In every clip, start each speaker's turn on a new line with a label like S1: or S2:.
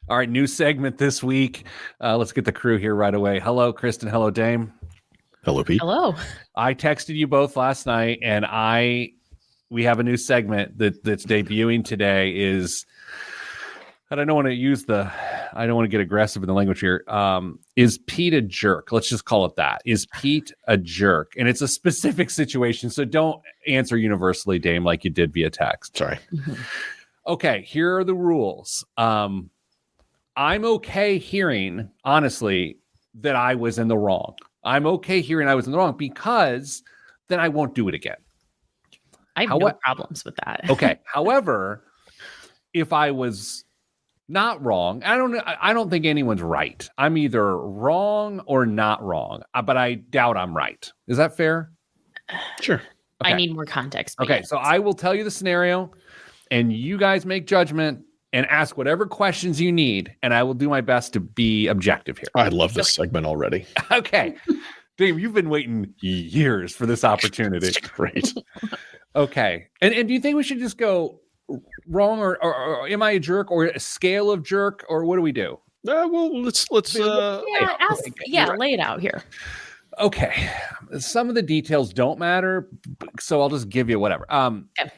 S1: All right, new segment this week. Let's get the crew here right away. Hello, Kristen. Hello, Dame.
S2: Hello, Pete.
S3: Hello.
S1: I texted you both last night, and we have a new segment that's debuting today. I don't want to get aggressive in the language here. Is Pete a jerk? Let's just call it that. Is Pete a jerk? And it's a specific situation, so don't answer universally, Dame, like you did via text.
S2: Sorry.
S1: Okay, here are the rules. I'm okay hearing, honestly, that I was in the wrong. I'm okay hearing I was in the wrong because then I won't do it again.
S3: I have no problems with that.
S1: Okay. However, if I was not wrong, I don't think anyone's right. I'm either wrong or not wrong, but I doubt I'm right. Is that fair?
S2: Sure.
S1: Okay.
S3: I need more context.
S1: Okay,
S3: yes.
S1: so I will tell you the scenario, and you guys make judgment and ask whatever questions you need, and I will do my best to be objective here.
S2: I love this segment already.
S1: Okay. Dave, you've been waiting years for this opportunity.
S2: It's great.
S1: Okay. And do you think we should just go wrong or am I a jerk or a scale of jerk, or what do we do?
S2: Well, let's
S3: lay it out here.
S1: Okay. Some of the details don't matter, so I'll just give you whatever.
S3: Okay.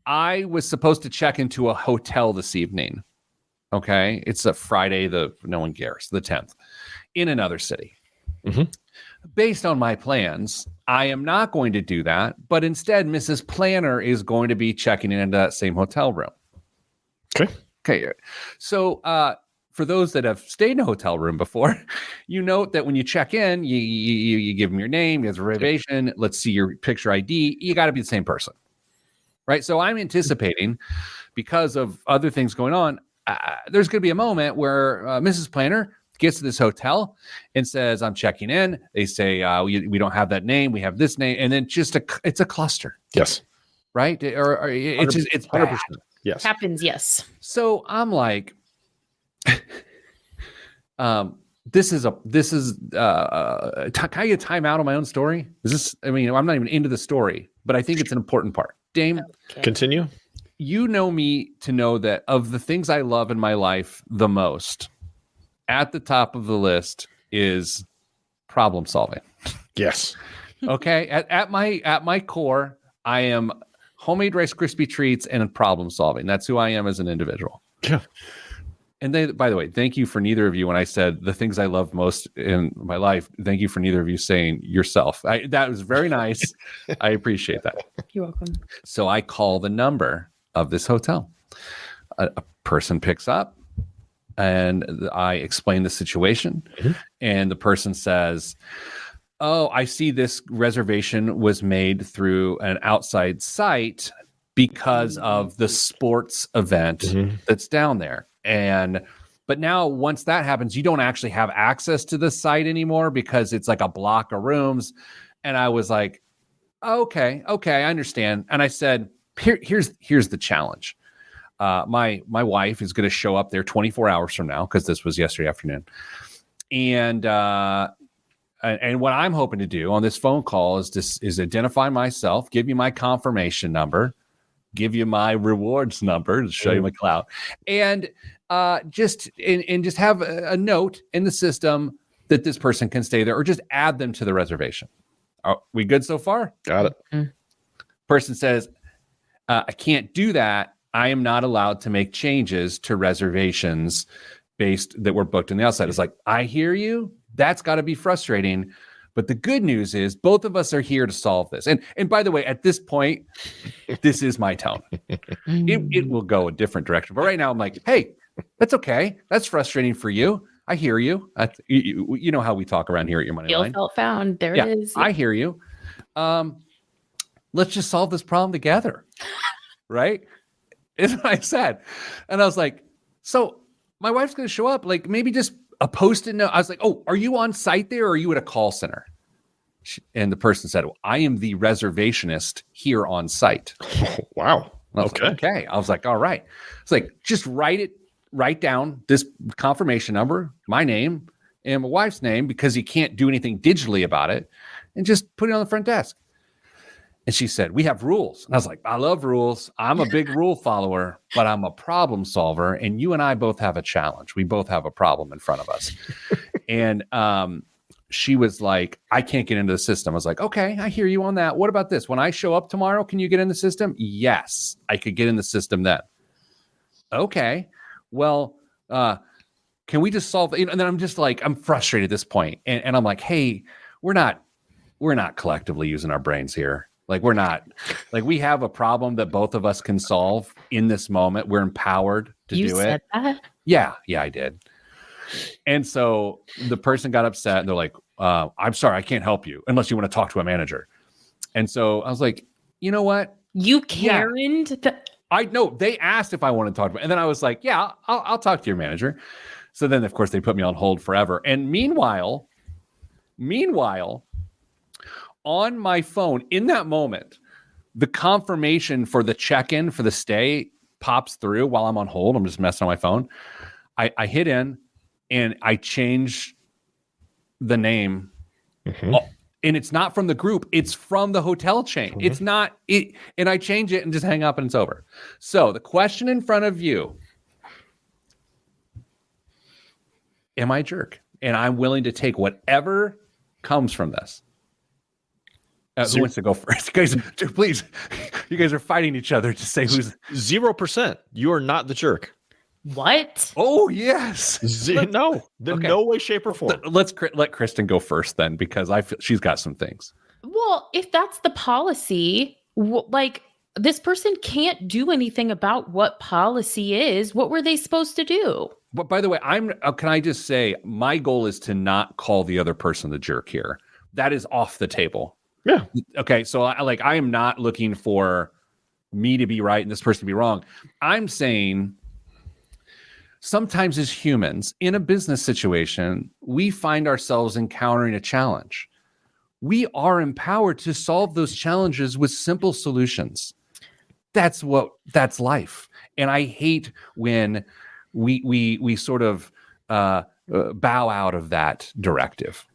S1: I was supposed to check into a hotel this evening. Okay. It's a Friday, no one cares, the 10th, in another city.
S2: Mm-hmm.
S1: Based on my plans, I am not going to do that, but instead, Mrs. Planner is going to be checking into that same hotel room. Okay. So, for those that have stayed in a hotel room before, you note that when you check in, you give them your name, you have a reservation. Let's see your picture ID. You got to be the same person. Right. So I'm anticipating, because of other things going on, there's going to be a moment where Mrs. Planner gets to this hotel and says, I'm checking in. They say, we don't have that name. We have this name. And then it's a cluster.
S2: Yes.
S1: Right. Or it's 100%. Bad.
S2: Yes.
S3: Happens. Yes.
S1: So I'm like, this is can I get time out on my own story? I'm not even into the story, but I think it's an important part. Dame,
S3: okay.
S2: Continue.
S1: You know me to know that of the things I love in my life the most, at the top of the list is problem solving.
S2: Yes.
S1: Okay. At my core, I am homemade Rice Krispie treats and problem solving. That's who I am as an individual.
S2: Yeah.
S1: And by the way, thank you for neither of you when I said the things I love most in my life. Thank you for neither of you saying yourself. That was very nice. I appreciate that.
S3: You're welcome.
S1: So I call the number of this hotel. A person picks up, and I explain the situation. Mm-hmm. And the person says, oh, I see this reservation was made through an outside site because of the sports event that's down there. But now once that happens, you don't actually have access to the site anymore because it's like a block of rooms. And I was like, okay, I understand. And I said, here's the challenge. My wife is going to show up there 24 hours from now, because this was yesterday afternoon. And what I'm hoping to do on this phone call is identify myself, give you my confirmation number, give you my rewards number to show you my clout, and just have a note in the system that this person can stay there, or just add them to the reservation. Are we good so far?
S2: Got it.
S3: Mm-hmm.
S1: Person says, I can't do that. I am not allowed to make changes to reservations that were booked on the outside. It's like, I hear you. That's got to be frustrating. But the good news is both of us are here to solve this. And by the way, at this point, this is my tone. It will go a different direction. But right now I'm like, hey, that's okay. That's frustrating for you. I hear you. You know how we talk around here at Your Money Line.
S3: Felt found. There it is.
S1: I hear you. Let's just solve this problem together. Right? Is what I said. And I was like, so my wife's going to show up, like maybe just a Post-it note. I was like, oh, are you on site there, or are you at a call center? And the person said, well, I am the reservationist here on site.
S2: Oh, wow.
S1: Okay. Like, okay. I was like, all right. It's like, just write down this confirmation number, my name, and my wife's name, because you can't do anything digitally about it, and just put it on the front desk. And she said, we have rules. And I was like, I love rules. I'm a big rule follower, but I'm a problem solver. And you and I both have a challenge. We both have a problem in front of us. And she was like, I can't get into the system. I was like, okay, I hear you on that. What about this? When I show up tomorrow, can you get in the system? Yes, I could get in the system then. Okay, well, can we just solve? And then I'm just like, I'm frustrated at this point. And I'm like, hey, we're not collectively using our brains here. Like we're not, like we have a problem that both of us can solve in this moment. We're empowered to do it. You said
S3: that?
S1: Yeah, I did. And so the person got upset and they're like, I'm sorry, I can't help you unless you want to talk to a manager. And so I was like, you know what?
S3: You Karen'd?
S1: Yeah. I know they asked if I wanted to talk to them. And then I was like, yeah, I'll talk to your manager. So then of course they put me on hold forever. And meanwhile, on my phone in that moment, the confirmation for the check-in for the stay pops through while I'm on hold. I'm just messing on my phone. I hit in and I change the name. Mm-hmm. And it's not from the group. It's from the hotel chain. Mm-hmm. It's not it. And I change it and just hang up and it's over. So the question in front of you, am I a jerk? And I'm willing to take whatever comes from this. Who wants to go first? Guys, please. You guys are fighting each other to say who's
S2: 0%. You are not the jerk.
S3: What?
S1: Oh, yes.
S2: No, no way, shape, or form.
S1: Let's let Kristen go first then, because I feel she's got some things.
S3: Well, if that's the policy, like this person can't do anything about what policy is. What were they supposed to do?
S1: But by the way, can I just say my goal is to not call the other person the jerk here. That is off the table.
S2: Yeah.
S1: Okay. So I am not looking for me to be right and this person to be wrong. I'm saying sometimes as humans in a business situation, we find ourselves encountering a challenge. We are empowered to solve those challenges with simple solutions. That's life. And I hate when we sort of bow out of that directive.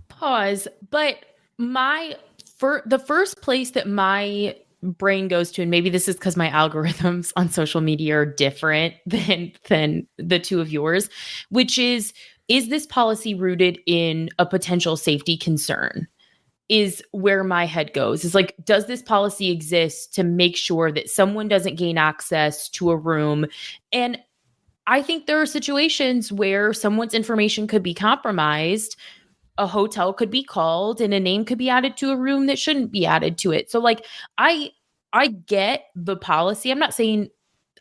S3: Pause. But the first place that my brain goes to, and maybe this is because my algorithms on social media are different than the two of yours, which is this policy rooted in a potential safety concern? Is where my head goes. Is like, does this policy exist to make sure that someone doesn't gain access to a room? And I think there are situations where someone's information could be compromised. A hotel could be called and a name could be added to a room that shouldn't be added to it. So like, I get the policy. I'm not saying,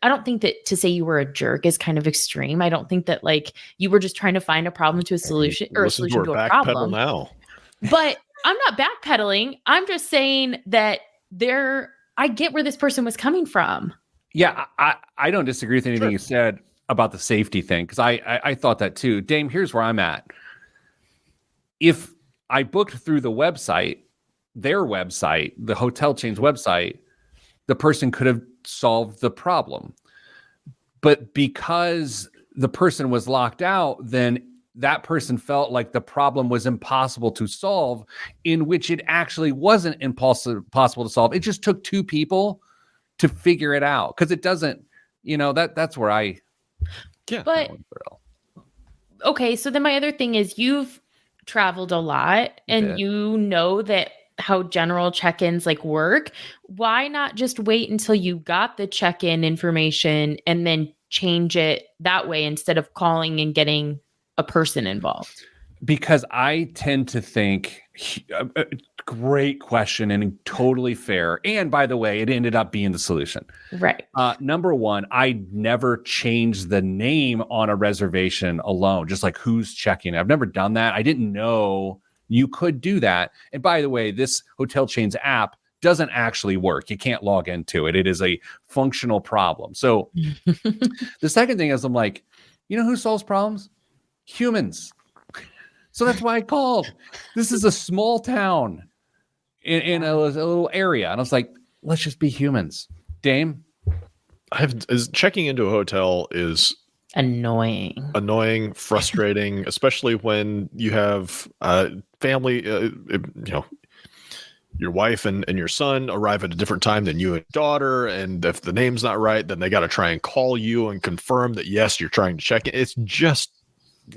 S3: I don't think that to say you were a jerk is kind of extreme. I don't think that like you were just trying to find a problem to a solution or a solution to a problem.
S2: Now.
S3: But I'm not backpedaling. I'm just saying that I get where this person was coming from.
S1: Yeah, I don't disagree with anything you said about the safety thing, because I thought that too. Dame, here's where I'm at. If I booked through the website, their website, the hotel chain's website, the person could have solved the problem. But because the person was locked out, then that person felt like the problem was impossible to solve, in which it actually wasn't possible to solve. It just took two people to figure it out, because it doesn't, that's where I.
S2: Yeah.
S3: But okay, so then my other thing is you've traveled a lot and you know that how general check-ins like work. Why not just wait until you got the check-in information and then change it that way instead of calling and getting a person involved?
S1: Because I tend to think, great question and totally fair. And by the way, it ended up being the solution.
S3: Right.
S1: Number one, I never changed the name on a reservation alone, just like who's checking. I've never done that. I didn't know you could do that. And by the way, this hotel chain's app doesn't actually work. You can't log into it. It is a functional problem. So the second thing is I'm like, who solves problems? Humans. So that's why I called. This is a small town in a little area. And I was like, let's just be humans. Dame?
S2: Checking into a hotel is
S3: annoying,
S2: frustrating, especially when you have family, your wife and your son arrive at a different time than you and your daughter. And if the name's not right, then they got to try and call you and confirm that, yes, you're trying to check it. It's just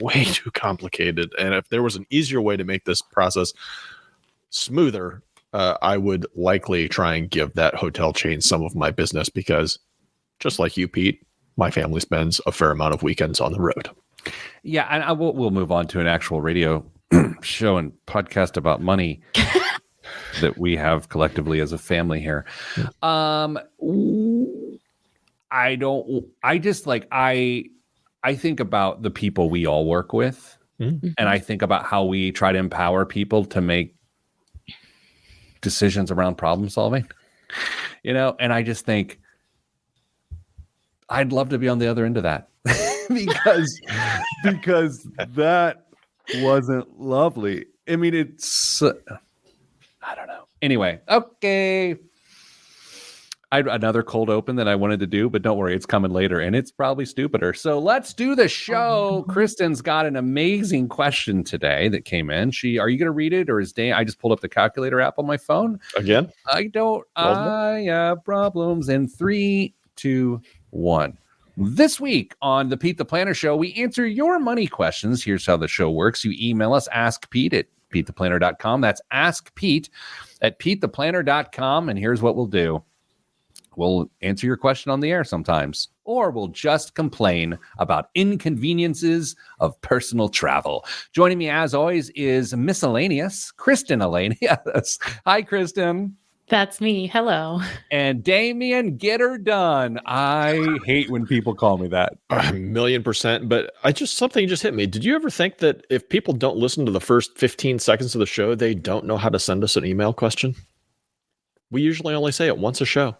S2: way too complicated. And if there was an easier way to make this process smoother, I would likely try and give that hotel chain some of my business, because just like you, Pete, my family spends a fair amount of weekends on the road.
S1: Yeah, and we'll move on to an actual radio show and podcast about money that we have collectively as a family here. I think about the people we all work with, and I think about how we try to empower people to make decisions around problem solving, and I just think I'd love to be on the other end of that because that wasn't lovely. I mean, it's I don't know. Anyway, okay. I had another cold open that I wanted to do, but don't worry, it's coming later, and it's probably stupider. So let's do the show. Kristen's got an amazing question today that came in. Are you going to read it, or is Dan? I just pulled up the calculator app on my phone.
S2: Again?
S1: I don't. I have problems. In 3, 2, 1. This week on the Pete the Planner Show, we answer your money questions. Here's how the show works. You email us, askpete at PeteThePlanner.com. That's askpete at PeteThePlanner.com. And here's what we'll do. We'll answer your question on the air sometimes, or we'll just complain about inconveniences of personal travel. Joining me, as always, is miscellaneous Kristen Elanius. Hi, Kristen.
S3: That's me. Hello.
S1: And Damien, get her done. I hate when people call me that.
S2: 1,000,000%. But something just hit me. Did you ever think that if people don't listen to the first 15 seconds of the show, they don't know how to send us an email question? We usually only say it once a show.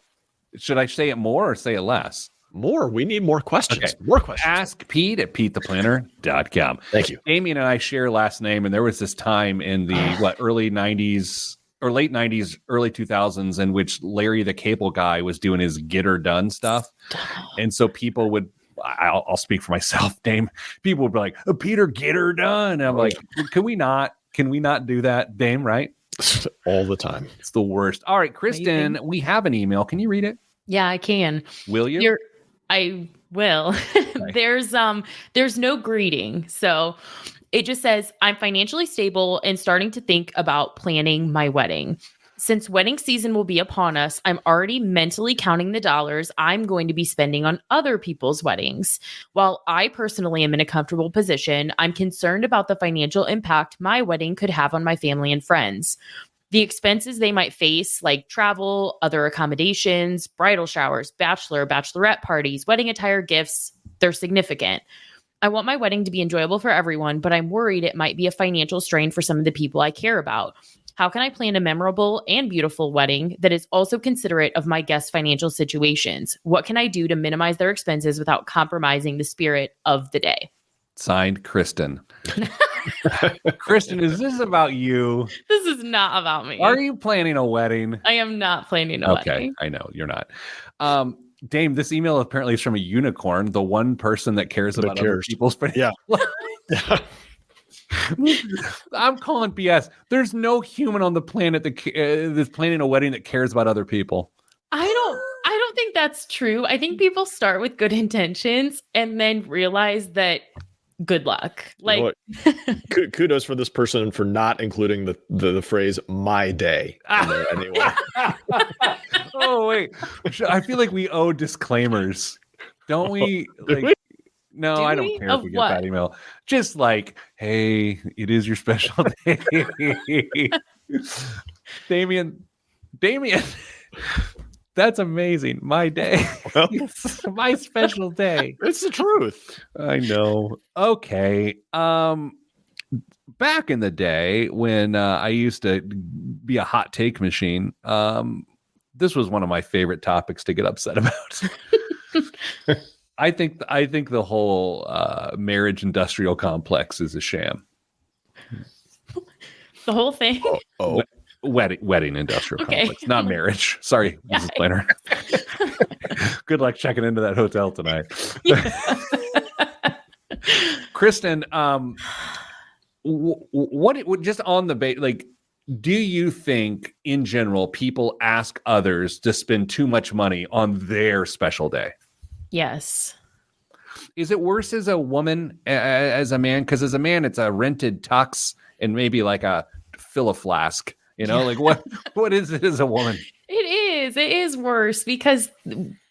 S1: Should I say it more or say it less?
S2: More. We need more questions.
S1: Okay.
S2: More questions.
S1: Ask Pete at PeteThePlanner.com.
S2: Thank you.
S1: Damien and I share last name, and there was this time in the early 90s or late 90s, early 2000s, in which Larry the Cable Guy was doing his get her done stuff. And so people would, I'll speak for myself, Dame. People would be like, Peter, get her done. And I'm like, can we not do that, Dame, right?
S2: All the time.
S1: It's the worst. All right, Kristen, we have an email. Can you read it?
S3: Yeah, I can.
S1: Will you?
S3: I will.
S1: Okay.
S3: There's no greeting. So it just says, I'm financially stable and starting to think about planning my wedding. Since wedding season will be upon us, I'm already mentally counting the dollars I'm going to be spending on other people's weddings. While I personally am in a comfortable position, I'm concerned about the financial impact my wedding could have on my family and friends. The expenses they might face, like travel, other accommodations, bridal showers, bachelorette parties, wedding attire, gifts, they're significant. I want my wedding to be enjoyable for everyone, but I'm worried it might be a financial strain for some of the people I care about. How can I plan a memorable and beautiful wedding that is also considerate of my guests' financial situations? What can I do to minimize their expenses without compromising the spirit of the day?
S1: Signed, Kristen. Kristen, is this about you?
S3: This is not about me.
S1: Are you planning a wedding?
S3: I am not planning a wedding.
S1: Okay, I know you're not. Dame, this email apparently is from a unicorn, the one person that cares about other people's financial.
S2: Yeah.
S1: I'm calling BS. There's no human on the planet that's planning a wedding that cares about other people.
S3: I don't think that's true. I think people start with good intentions and then realize that good luck. Like,
S2: kudos for this person for not including the phrase "my day" in there anyway.
S1: Oh wait, I feel like we owe disclaimers, don't we? Like, no, I don't care if we get that email. Just like, hey, it is your special day. Damien, that's amazing. My day. Well, it's my special day.
S2: It's the truth.
S1: I know. Okay. Back in the day when I used to be a hot take machine, this was one of my favorite topics to get upset about. I think the whole marriage industrial complex is a sham.
S3: The whole thing?
S2: Oh.
S1: Wedding industrial complex, not marriage. Sorry, Mrs. Planner. Good luck checking into that hotel tonight. Kristen, what just on the like do you think in general people ask others to spend too much money on their special day?
S3: Yes.
S1: Is it worse as a woman, as a man? Because as a man, it's a rented tux and maybe like a fill a flask. Like what is it as a woman?
S3: It is worse because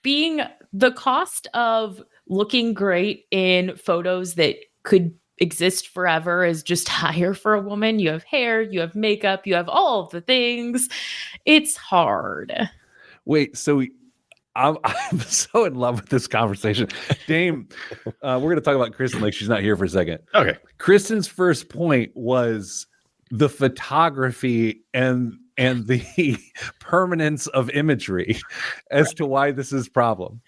S3: being the cost of looking great in photos that could exist forever is just higher for a woman. You have hair, you have makeup, you have all of the things. It's hard.
S1: Wait, so I'm so in love with this conversation. Dame, we're going to talk about Kristen like she's not here for a second.
S2: Okay.
S1: Kristen's first point was the photography and the permanence of imagery as to why this is a problem.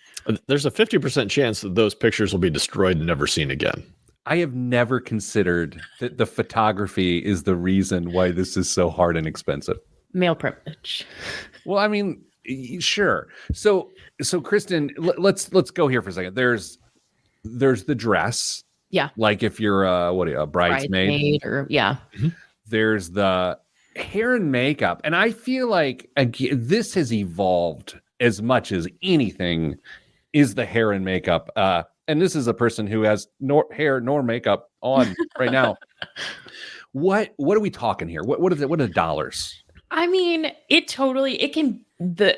S2: There's a 50% chance that those pictures will be destroyed and never seen again.
S1: I have never considered that the photography is the reason why this is so hard and expensive.
S3: Male privilege.
S1: Well, I mean, sure. So Kristen, let's go here for a second. There's the dress.
S3: Yeah.
S1: Like if you're a bridesmaid
S3: or yeah.
S1: There's the hair and makeup. And I feel like again, this has evolved as much as anything is the hair and makeup. And this is a person who has nor hair nor makeup on right now. What are we talking here? What is it? What are the dollars?
S3: I mean, the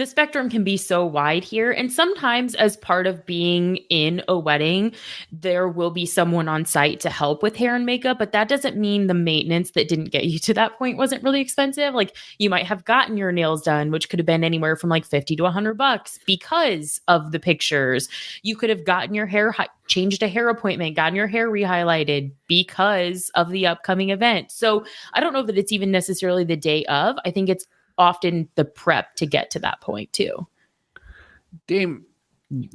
S3: spectrum can be so wide here. And sometimes as part of being in a wedding, there will be someone on site to help with hair and makeup, but that doesn't mean the maintenance that didn't get you to that point wasn't really expensive. Like you might have gotten your nails done, which could have been anywhere from like $50 to $100 because of the pictures. You could have gotten your hair changed a hair appointment, gotten your hair rehighlighted because of the upcoming event. So I don't know that it's even necessarily the day of. I think it's often the prep to get to that point too.
S1: Dame,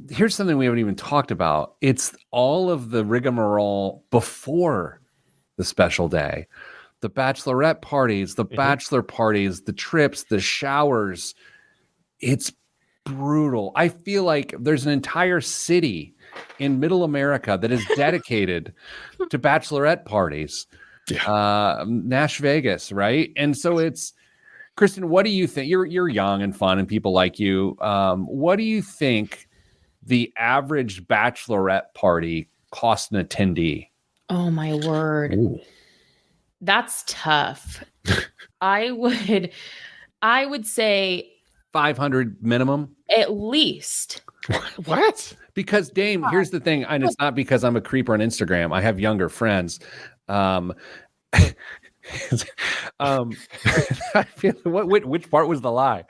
S1: here's something we haven't even talked about. It's all of the rigmarole before the special day. The bachelorette parties, the bachelor parties, the trips, the showers. It's brutal. I feel like there's an entire city in middle America that is dedicated to bachelorette parties. Yeah. Nash Vegas, right? And so it's Kristen, what do you think? You're young and fun and people like you. What do you think the average bachelorette party cost an attendee?
S3: Oh my word. Ooh. That's tough. I would say
S1: 500 minimum
S3: at least.
S2: What?
S1: Because Dame, here's the thing, and it's not because I'm a creeper on Instagram. I have younger friends. I feel which part was the lie?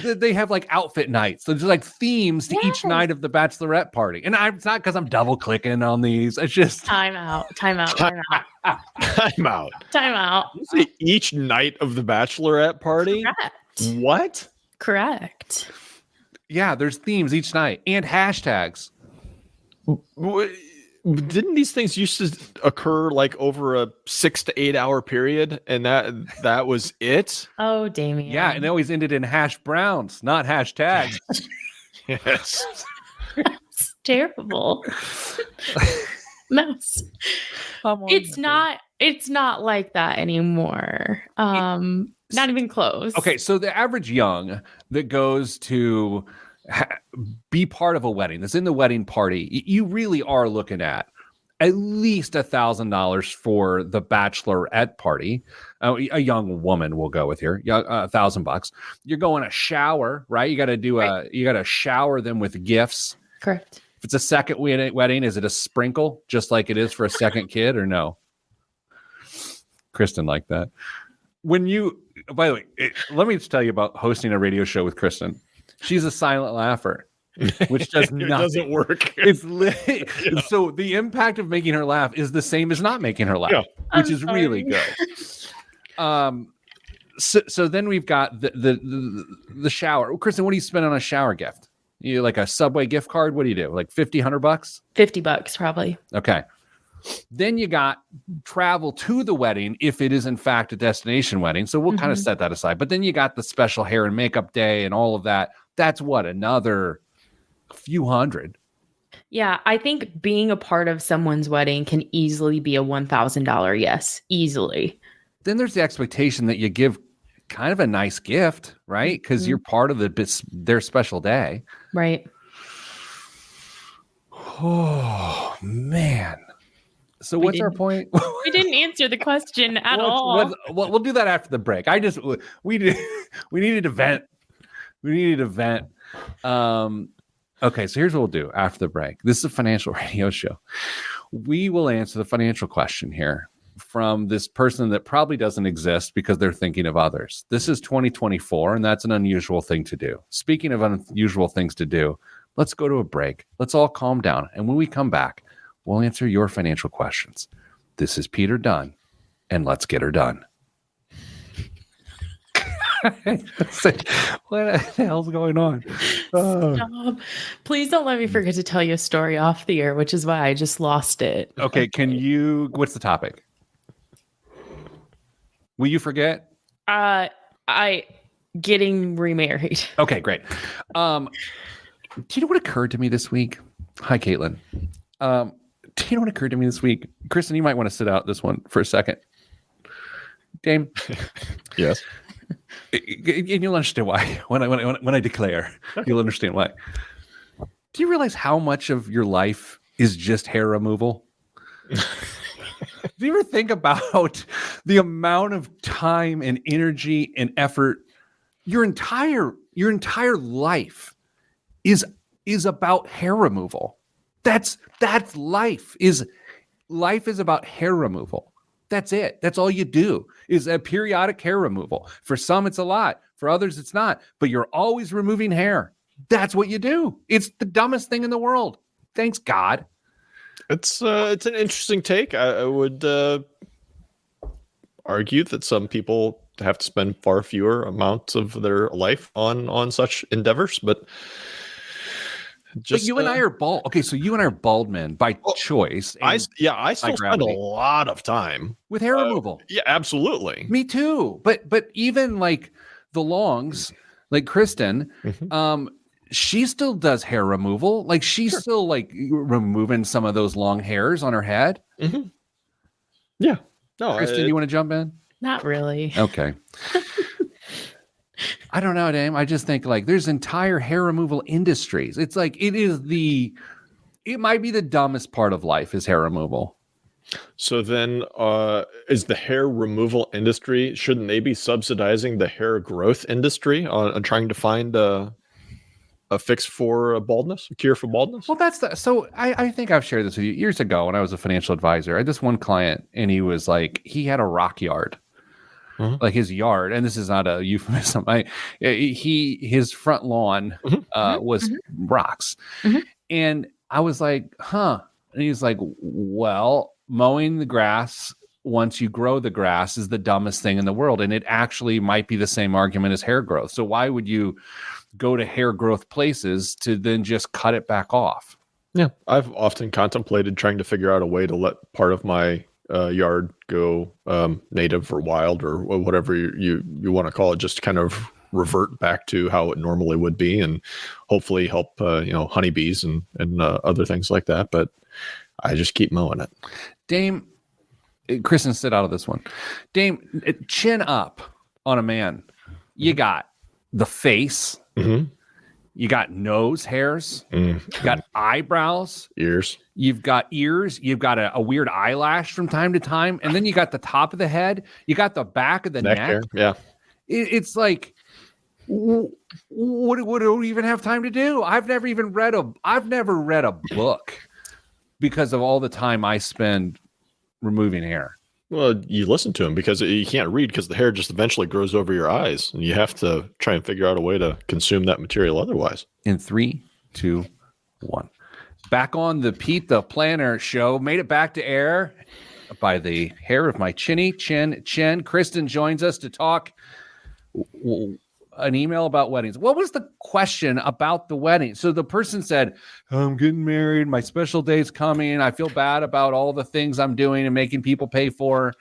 S1: They have like outfit nights. So there's like themes to each night of the bachelorette party. And it's not because I'm double clicking on these. It's just
S3: time out.
S2: You say each night of the bachelorette party?
S3: Correct.
S2: What?
S3: Correct.
S2: Yeah,
S1: there's themes each night and hashtags.
S2: Didn't these things used to occur like over a 6 to 8 hour period, and that was it?
S3: Oh, Damien.
S1: Yeah, and they always ended in hash browns, not hashtags.
S2: Yes,
S3: it's terrible. Mess. It's not like that anymore. Not even close.
S1: Okay, so the average young that goes to be part of a wedding, that's in the wedding party, you really are looking at least $1,000 for the bachelorette party. A young woman will go with here, $1,000. You're going to shower, right? You got to do you got to shower them with gifts.
S3: Correct.
S1: If it's a second wedding, is it a sprinkle just like it is for a second kid, or no? Kristen like that. By the way, let me just tell you about hosting a radio show with Kristen. She's a silent laugher, which does nothing. It
S2: doesn't work.
S1: So the impact of making her laugh is the same as not making her laugh, which is really good. So then we've got the shower. Kristen, what do you spend on a shower gift? You like a Subway gift card? What do you do? Like $50, $100?
S3: $50 probably.
S1: Okay. Then you got travel to the wedding if it is in fact a destination wedding. So we'll kind of set that aside. But then you got the special hair and makeup day and all of that. That's what, another few hundred.
S3: Yeah, I think being a part of someone's wedding can easily be a $1,000 yes, easily.
S1: Then there's the expectation that you give kind of a nice gift, right? Because you're part of their special day.
S3: Right.
S1: Oh, man. So
S3: We
S1: what's our
S3: didn't-
S1: point?
S3: We didn't answer the question at all.
S1: We'll do that after the break. We needed to vent. We needed to vent. Okay, so here's what we'll do after the break. This is a financial radio show. We will answer the financial question here from this person that probably doesn't exist because they're thinking of others. This is 2024, and that's an unusual thing to do. Speaking of unusual things to do, let's go to a break. Let's all calm down. And when we come back, we'll answer your financial questions. This is Peter Dunn, and let's get her done. What the hell's going on?
S3: Stop. Please don't let me forget to tell you a story off the air, which is why I just lost it.
S1: Okay, what's the topic? Will you forget?
S3: I getting remarried.
S1: Okay, great. Do you know what occurred to me this week? Hi, Caitlin. Do you know what occurred to me this week? Kristen, you might want to sit out this one for a second. Dame?
S2: Yes.
S1: And you'll understand why when I declare. Okay. You'll understand why. Do you realize how much of your life is just hair removal? Do you ever think about the amount of time and energy and effort your entire life is about hair removal? That's life. Life is about hair removal. That's it. That's all you do is a periodic hair removal. For some, it's a lot. For others, it's not. But you're always removing hair. That's what you do. It's the dumbest thing in the world. Thanks, God.
S2: It's an interesting take. I would argue that some people have to spend far fewer amounts of their life on such endeavors, but
S1: you and I are bald. Okay, so you and I are bald men by choice.
S2: I still spend a lot of time
S1: with hair removal.
S2: Yeah, absolutely.
S1: Me too. But even like the longs, like Kristen, she still does hair removal. Like she's still like removing some of those long hairs on her head.
S2: Mm-hmm. Yeah. No,
S1: Kristen, you want to jump in?
S3: Not really.
S1: Okay. I don't know, Dame. I just think like there's entire hair removal industries. It's like it might be the dumbest part of life is hair removal.
S2: So then is the hair removal industry, shouldn't they be subsidizing the hair growth industry on trying to find a fix for baldness, a cure for baldness?
S1: Well, so I think I've shared this with you years ago when I was a financial advisor. I had this one client and he was like, he had a rock yard. Like his yard, and this is not a euphemism. His front lawn was rocks, and I was like, "Huh?" And he's like, "Well, mowing the grass once you grow the grass is the dumbest thing in the world, and it actually might be the same argument as hair growth. So why would you go to hair growth places to then just cut it back off?"
S2: Yeah, I've often contemplated trying to figure out a way to let part of my yard go native or wild or whatever you want to call it, just to kind of revert back to how it normally would be, and hopefully help honeybees and other things like that. But I just keep mowing it.
S1: Dame, Kristen, sit out of this one. Dame, chin up on a man. You got the face. You got nose hairs. You got eyebrows.
S2: Ears.
S1: You've got ears. You've got a weird eyelash from time to time. And then you got the top of the head. You got the back of the neck.
S2: Hair. Yeah.
S1: It's like, what do we even have time to do? I've never read a book because of all the time I spend removing hair.
S2: Well, you listen to him because you can't read because the hair just eventually grows over your eyes, and you have to try and figure out a way to consume that material otherwise.
S1: In 3, 2, 1. Back on the Pete the Planner show, made it back to air by the hair of my chin. Kristen joins us to talk an email about weddings. What was the question about the wedding? So the person said, I'm getting married. My special day's coming. I feel bad about all the things I'm doing and making people pay for.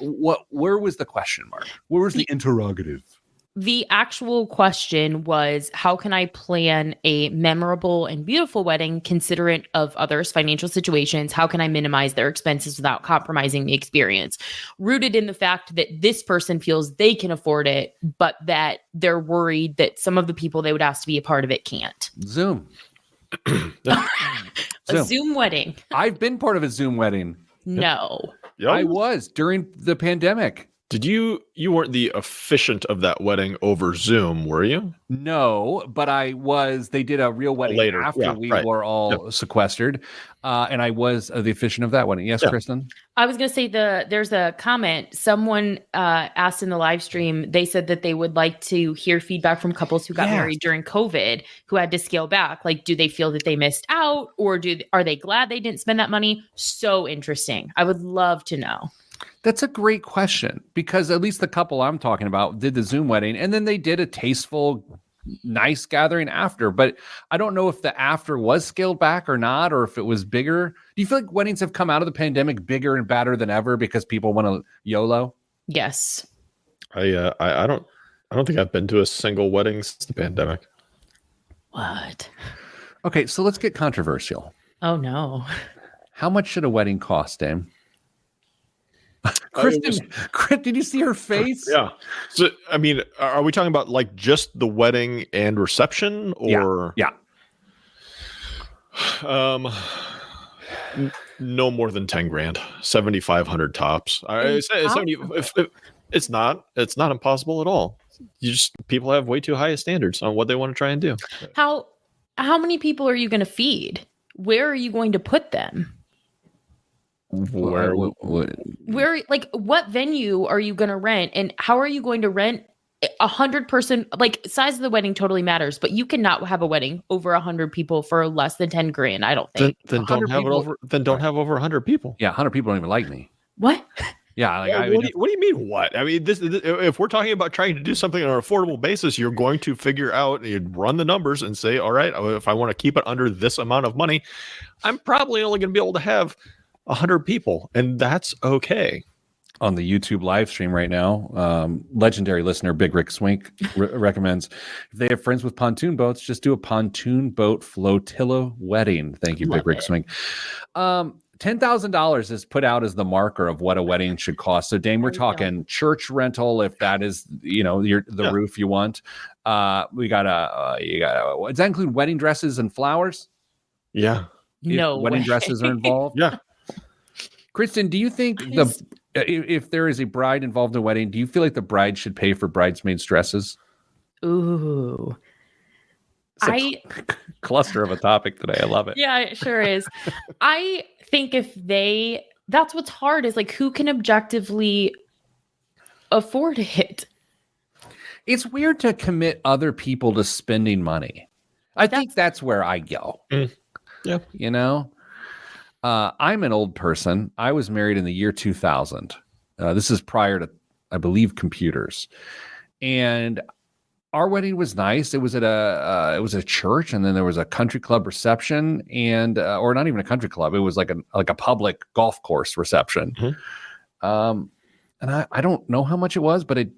S1: Where was the question mark? Where was the interrogative?
S3: the actual question was, how can I plan a memorable and beautiful wedding considerate of others' financial situations? How can I minimize their expenses without compromising the experience? Rooted in the fact that this person feels they can afford it, but that they're worried that some of the people they would ask to be a part of it can't.
S1: Zoom.
S3: A Zoom wedding.
S1: I've been part of a Zoom wedding.
S3: No.
S2: Yep.
S1: I was during the pandemic.
S2: Did you weren't the officiant of that wedding over Zoom, were you?
S1: No, but I was. They did a real wedding
S2: Later.
S1: after
S2: Yeah,
S1: we
S2: right.
S1: were all sequestered, and I was the officiant of that wedding. Yes,
S2: Yeah.
S1: Kristen?
S3: I was going to say there's a comment. Someone asked in the live stream, they said that they would like to hear feedback from couples who got married during COVID who had to scale back. Like, do they feel that they missed out, or are they glad they didn't spend that money? So interesting. I would love to know.
S1: That's a great question, because at least the couple I'm talking about did the Zoom wedding, and then they did a tasteful, nice gathering after. But I don't know if the after was scaled back or not, or if it was bigger. Do you feel like weddings have come out of the pandemic bigger and badder than ever because people want to YOLO?
S3: Yes.
S2: I don't think I've been to a single wedding since the pandemic.
S3: What?
S1: Okay, so let's get controversial.
S3: Oh, no.
S1: How much should a wedding cost, Dame? Kristen, did you see her face?
S2: Yeah. So, I mean, are we talking about like just the wedding and reception, or
S1: Yeah.
S2: No more than 10 grand, 7,500 tops. It's not impossible at all. People have way too high standards on what they want to try and do.
S3: How many people are you going to feed? Where are you going to put them?
S1: Where
S3: what venue are you going to rent, and how are you going to rent 100 person? Like, size of the wedding totally matters, but you cannot have a wedding over 100 people for less than 10 grand. I don't think.
S2: Then don't have over 100 people.
S1: Yeah, 100 people don't even like me.
S3: What?
S1: Yeah,
S2: What do you mean? What? I mean, this if we're talking about trying to do something on an affordable basis, you're going to figure out, you'd run the numbers and say, all right, if I want to keep it under this amount of money, I'm probably only going to be able to have 100 people, and that's okay.
S1: On the YouTube live stream right now, legendary listener Big Rick Swink recommends, if they have friends with pontoon boats, just do a pontoon boat flotilla wedding. Thank you, Big Rick Swink. $10,000 is put out as the marker of what a wedding should cost. So, Dame, we're talking church rental, if that is the roof you want. We gotta does that include wedding dresses and flowers?
S2: Yeah.
S3: No
S1: wedding dresses are involved.
S2: Yeah.
S1: Kristen, do you think if there is a bride involved in a wedding, do you feel like the bride should pay for bridesmaids' dresses?
S3: Ooh.
S1: Cluster of a topic today. I love it.
S3: Yeah, it sure is. I think that's what's hard, is like, who can objectively afford it?
S1: It's weird to commit other people to spending money. I think that's where I go.
S2: Yeah.
S1: You know? I'm an old person. I was married in the year 2000. This is prior to, I believe, computers. And our wedding was nice. It was at a church, and then there was a country club reception, and or not even a country club. It was like a public golf course reception. Mm-hmm. And I don't know how much it was, but it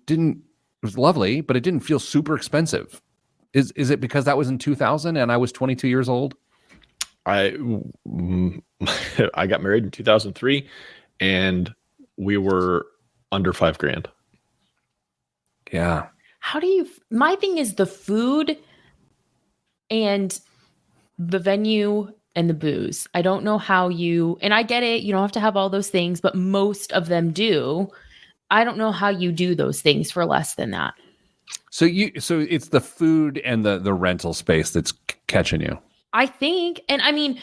S1: was lovely, but it didn't feel super expensive. Is it because that was in 2000 and I was 22 years old?
S2: I got married in 2003, and we were under $5,000.
S1: Yeah.
S3: My thing is the food and the venue and the booze. I don't know how and I get it, you don't have to have all those things, but most of them do. I don't know how you do those things for less than that.
S1: So it's the food and the rental space that's catching you.
S3: I think. And I mean,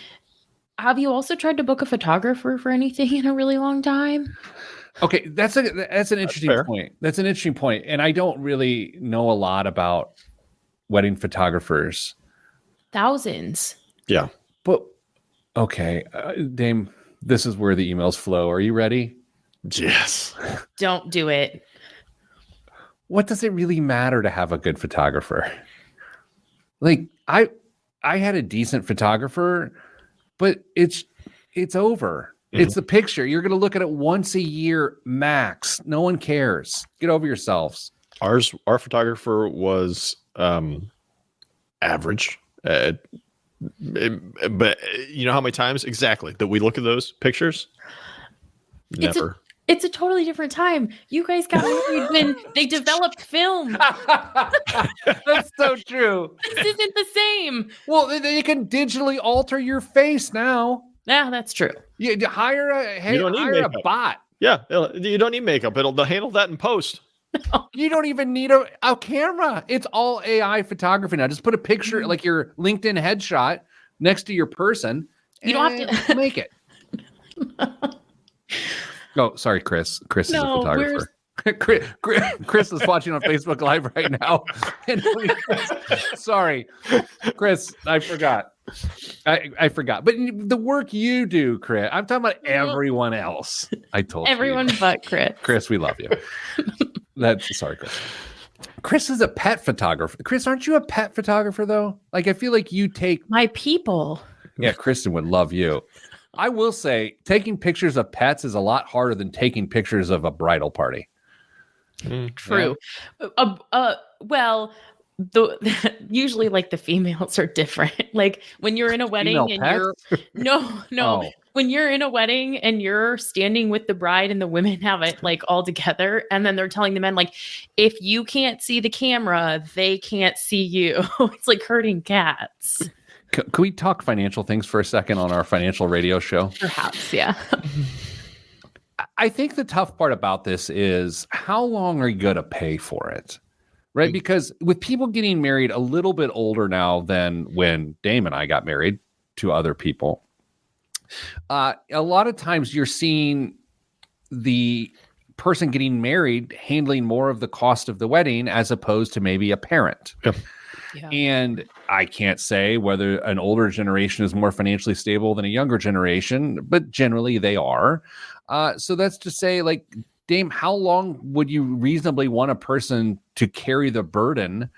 S3: have you also tried to book a photographer for anything in a really long time?
S1: Okay, that's an interesting point. That's an interesting point. And I don't really know a lot about wedding photographers.
S3: Thousands.
S2: Yeah.
S1: But, okay, Dame, this is where the emails flow. Are you ready?
S2: Yes.
S3: Don't do it.
S1: What does it really matter to have a good photographer? Like, I had a decent photographer, but it's over. Mm-hmm. It's the picture. You're going to look at it once a year max. No one cares. Get over yourselves.
S2: Our photographer was average. But you know how many times exactly that we look at those pictures? Never.
S3: It's a totally different time. You guys got married when they developed film.
S1: That's so true.
S3: This isn't the same.
S1: Well, they can digitally alter your face now.
S3: Yeah, that's true.
S1: You hire a bot.
S2: Yeah, you don't need makeup. They'll handle that in post.
S1: You don't even need a camera. It's all AI photography now. Just put a picture, like your LinkedIn headshot, next to your person.
S3: You don't have
S1: to make it. Oh, sorry, Chris. Chris is a photographer. Chris is watching on Facebook Live right now. Sorry, Chris, I forgot. I forgot. But the work you do, Chris, I'm talking about everyone else. I told
S3: everyone
S1: you.
S3: But Chris.
S1: Chris, we love you. Sorry, Chris. Chris is a pet photographer. Chris, aren't you a pet photographer though? Like, I feel like you take
S3: my people.
S1: Yeah, Kristen would love you. I will say, taking pictures of pets is a lot harder than taking pictures of a bridal party.
S3: True. Well, usually like the females are different. Like when you're in a wedding
S1: and
S3: when you're in a wedding and you're standing with the bride and the women have it like all together, and then they're telling the men like, if you can't see the camera, they can't see you. It's like herding cats.
S1: Can we talk financial things for a second on our financial radio show?
S3: Perhaps, yeah.
S1: I think the tough part about this is how long are you going to pay for it? Right? Because with people getting married a little bit older now than when Dame and I got married to other people, a lot of times you're seeing the person getting married handling more of the cost of the wedding as opposed to maybe a parent.
S2: Yep.
S3: Yeah.
S1: And I can't say whether an older generation is more financially stable than a younger generation, but generally they are. So that's to say, like, Dame, how long would you reasonably want a person to carry the burden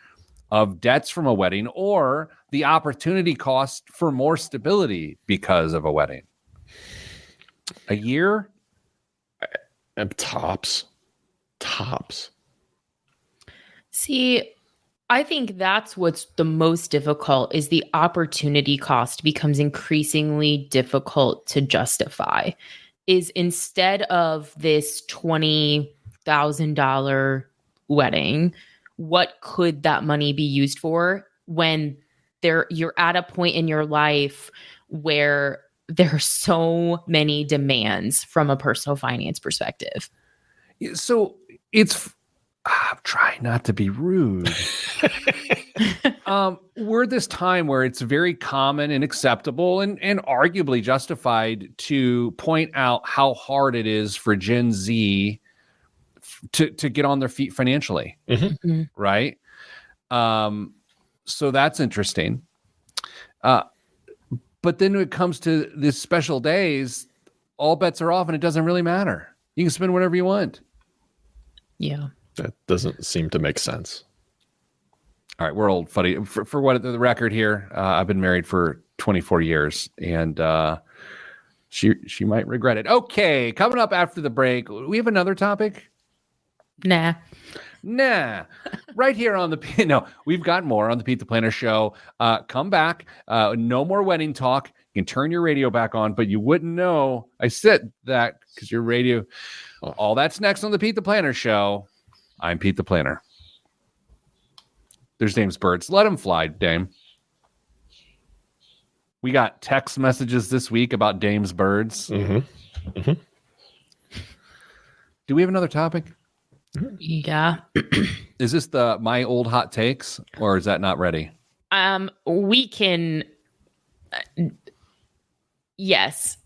S1: of debts from a wedding or the opportunity cost for more stability because of a wedding? A year?
S2: Tops.
S3: See, I think that's what's the most difficult is the opportunity cost becomes increasingly difficult to justify. Is instead of this $20,000 wedding, what could that money be used for when you're at a point in your life where there are so many demands from a personal finance perspective?
S1: So I'm trying not to be rude. We're this time where it's very common and acceptable and arguably justified to point out how hard it is for Gen Z to get on their feet financially.
S3: Mm-hmm.
S1: Right? So that's interesting. But then when it comes to these special days, all bets are off and it doesn't really matter. You can spend whatever you want.
S3: Yeah.
S2: That doesn't seem to make sense.
S1: All right, we're old, funny. For what the record here, I've been married for 24 years, and she might regret it. Okay, coming up after the break, we have another topic.
S3: Nah.
S1: Right here on we've got more on the Pete the Planner Show. Come back. No more wedding talk. You can turn your radio back on, but you wouldn't know I said that because your radio. All that's next on the Pete the Planner Show. I'm Pete the Planner. There's Dame's birds. Let them fly, Dame. We got text messages this week about Dame's birds.
S2: Mm-hmm. Mm-hmm.
S1: Do we have another topic?
S3: Yeah.
S1: Is this the my old hot takes, or is that not ready?
S3: We can. Yes.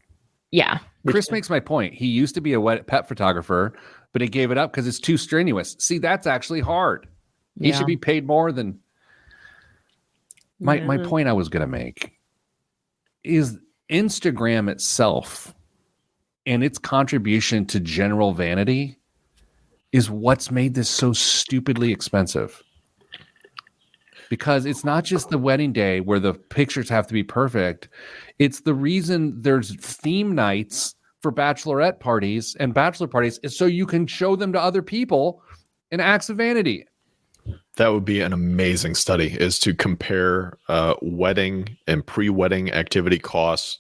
S3: Yeah.
S1: Chris makes my point. He used to be a pet photographer, but he gave it up because it's too strenuous. See, that's actually hard. He should be paid more than. My point I was going to make is Instagram itself and its contribution to general vanity is what's made this so stupidly expensive. Because it's not just the wedding day where the pictures have to be perfect. It's the reason there's theme nights for bachelorette parties and bachelor parties is so you can show them to other people and acts of vanity.
S2: That would be an amazing study, is to compare wedding and pre-wedding activity costs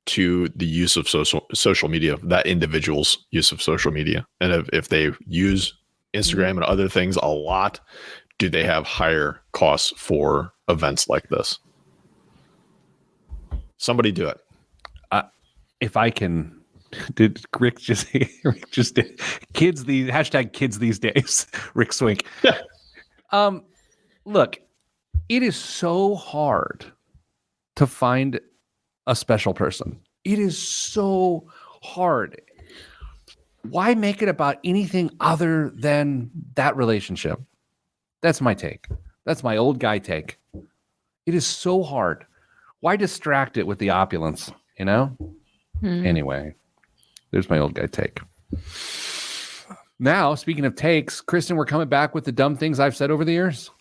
S2: to the use of social media, that individual's use of social media. And if they use Instagram and other things a lot, do they have higher costs for events like this? Somebody do it.
S1: If I can, did Rick just did kids these hashtag kids these days? Rick Swink. Look, it is so hard to find a special person. It is so hard. Why make it about anything other than that relationship? That's my take. That's my old guy take. It is so hard. Why distract it with the opulence, you know? Anyway, there's my old guy take. Now, speaking of takes, Kristen, we're coming back with the dumb things I've said over the years.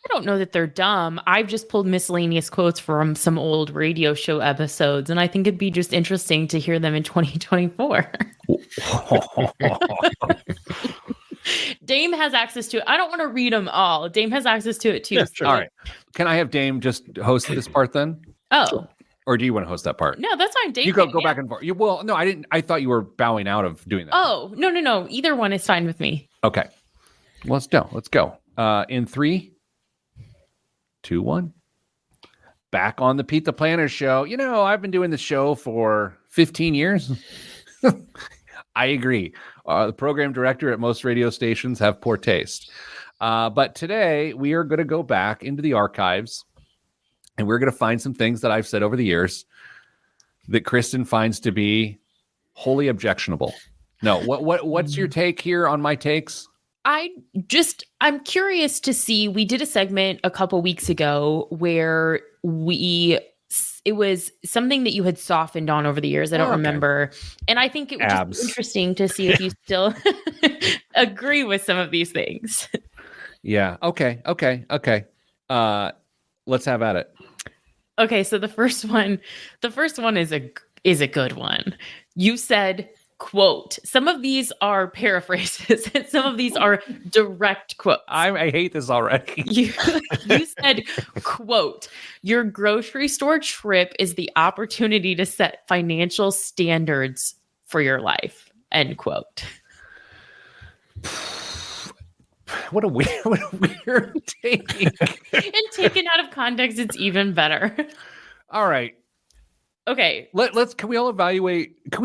S3: I don't know that they're dumb. I've just pulled miscellaneous quotes from some old radio show episodes, and I think it'd be just interesting to hear them in 2024. Dame has access to it. I don't want to read them all. Dame has access to it too.
S2: Yeah, sure.
S1: All right. Can I have Dame just host this part then?
S3: Oh.
S1: Or do you want to host that part?
S3: No, that's fine. Dame,
S1: you go back and forth. Well, no, I didn't. I thought you were bowing out of doing that.
S3: Oh, no. Either one is fine with me.
S1: Okay. Let's go. Let's go. In 3, 2, 1. Back on the Pete the Planner show. You know, I've been doing the show for 15 years. I agree. The program director at most radio stations have poor taste. But today we are going to go back into the archives and we're going to find some things that I've said over the years that Kristen finds to be wholly objectionable. No, what's your take here on my takes?
S3: I'm curious to see, we did a segment a couple weeks ago where it was something that you had softened on over the years. I don't remember. And I think it was just interesting to see if you still agree with some of these things.
S1: Yeah. Okay. Let's have at it.
S3: Okay. So the first one is a good one. You said, quote, some of these are paraphrases and some of these are direct quotes.
S1: I hate this already.
S3: You said, quote, your grocery store trip is the opportunity to set financial standards for your life, end quote.
S1: What a weird take.
S3: And taken out of context, it's even better.
S1: All right.
S3: Okay.
S1: Can we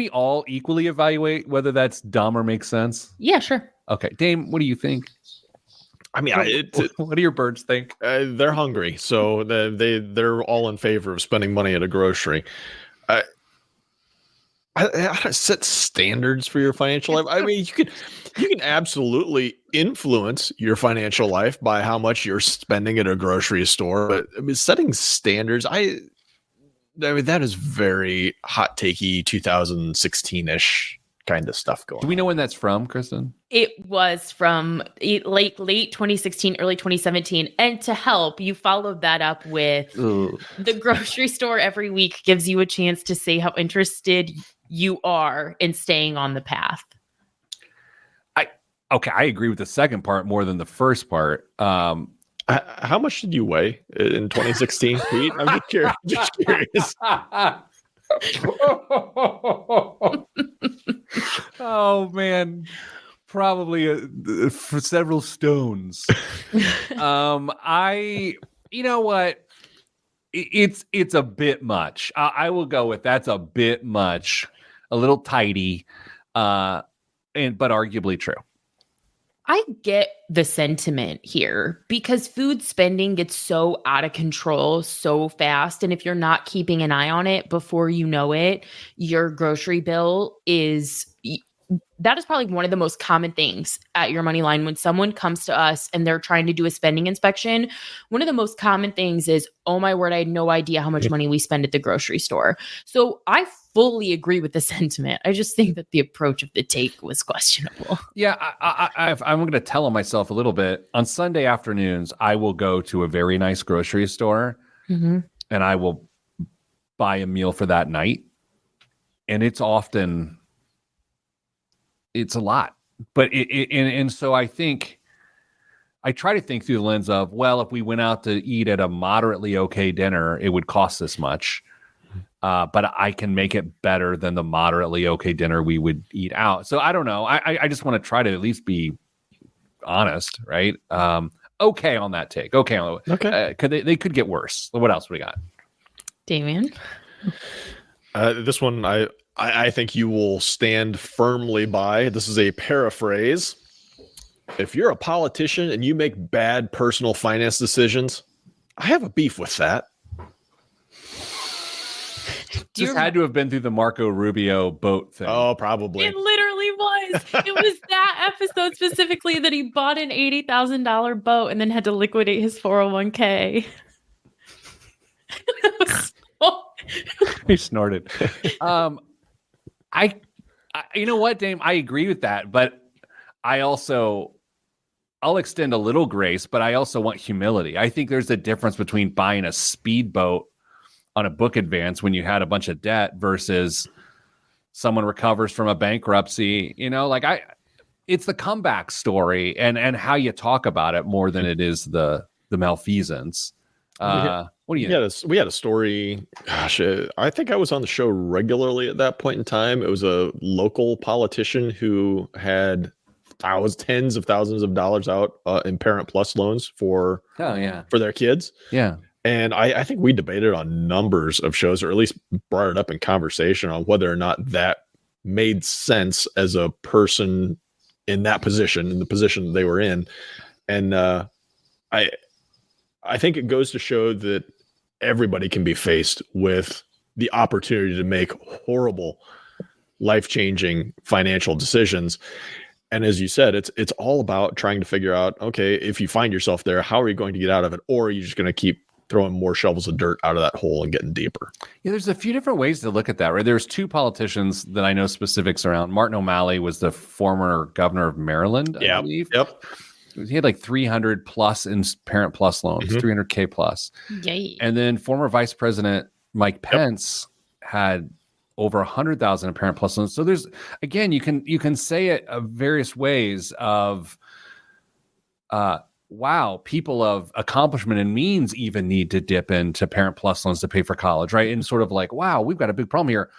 S1: all equally evaluate whether that's dumb or makes sense?
S3: Yeah, sure.
S1: Okay. Dame, what do you think?
S2: I mean,
S1: what do your birds think?
S2: They're hungry, so they're all in favor of spending money at a grocery. I set standards for your financial life. I mean, you can absolutely influence your financial life by how much you're spending at a grocery store, but I mean, setting standards, I mean, that is very hot takey 2016-ish kind of stuff going on.
S1: Do we know when that's from, Kristen?
S3: It was from late 2016, early 2017. And to help, you followed that up with the grocery store every week gives you a chance to say how interested you are in staying on the path.
S1: I agree with the second part more than the first part.
S2: How much did you weigh in 2016, Pete? I'm just curious.
S1: Oh man, probably for several stones. You know what? It's a bit much. I will go with that's a bit much, a little tidy, but arguably true.
S3: I get the sentiment here because food spending gets so out of control so fast. And if you're not keeping an eye on it before you know it, your grocery bill that is probably one of the most common things at your money line. When someone comes to us and they're trying to do a spending inspection, one of the most common things is, oh my word, I had no idea how much money we spend at the grocery store. So I fully agree with the sentiment. I just think that the approach of the take was questionable.
S1: Yeah, I'm going to tell on myself a little bit. On Sunday afternoons, I will go to a very nice grocery store and I will buy a meal for that night. And it's a lot. But and so I think I try to think through the lens of, well, if we went out to eat at a moderately okay dinner, it would cost this much. But I can make it better than the moderately okay dinner we would eat out. So I don't know. I just want to try to at least be honest, right? Okay on that take. Okay. Could they could get worse. What else we got?
S3: Damien?
S2: This one I think you will stand firmly by. This is a paraphrase. If you're a politician and you make bad personal finance decisions, I have a beef with that.
S1: This had to have been through the Marco Rubio boat thing.
S2: Oh, probably.
S3: It literally was. It was that episode specifically that he bought an $80,000 boat and then had to liquidate his 401k.
S1: He snorted. I you know what, Dame? I agree with that, but I'll extend a little grace, but I also want humility. I think there's a difference between buying a speedboat on a book advance when you had a bunch of debt versus someone recovers from a bankruptcy. It's the comeback story and how you talk about it more than it is the malfeasance. What do you think?
S2: We had a story. Gosh, I think I was on the show regularly at that point in time. It was a local politician who had tens of thousands of dollars out in Parent Plus loans for their kids.
S1: Yeah.
S2: And I think we debated on numbers of shows, or at least brought it up in conversation on whether or not that made sense as a person in that position, in the position they were in. And I think it goes to show that everybody can be faced with the opportunity to make horrible, life-changing financial decisions. And as you said, it's all about trying to figure out, okay, if you find yourself there, how are you going to get out of it? Or are you just going to keep throwing more shovels of dirt out of that hole and getting deeper?
S1: Yeah, there's a few different ways to look at that, right? There's two politicians that I know specifics around. Martin O'Malley was the former governor of Maryland, I believe.
S2: Yep.
S1: He had like 300 plus in Parent Plus loans, 300K plus.
S3: Yay.
S1: And then former Vice President Mike Pence had over 100,000 in Parent Plus loans. So there's, again, you can say it various ways of, wow, people of accomplishment and means even need to dip into Parent Plus loans to pay for college, right? And sort of like, wow, we've got a big problem here.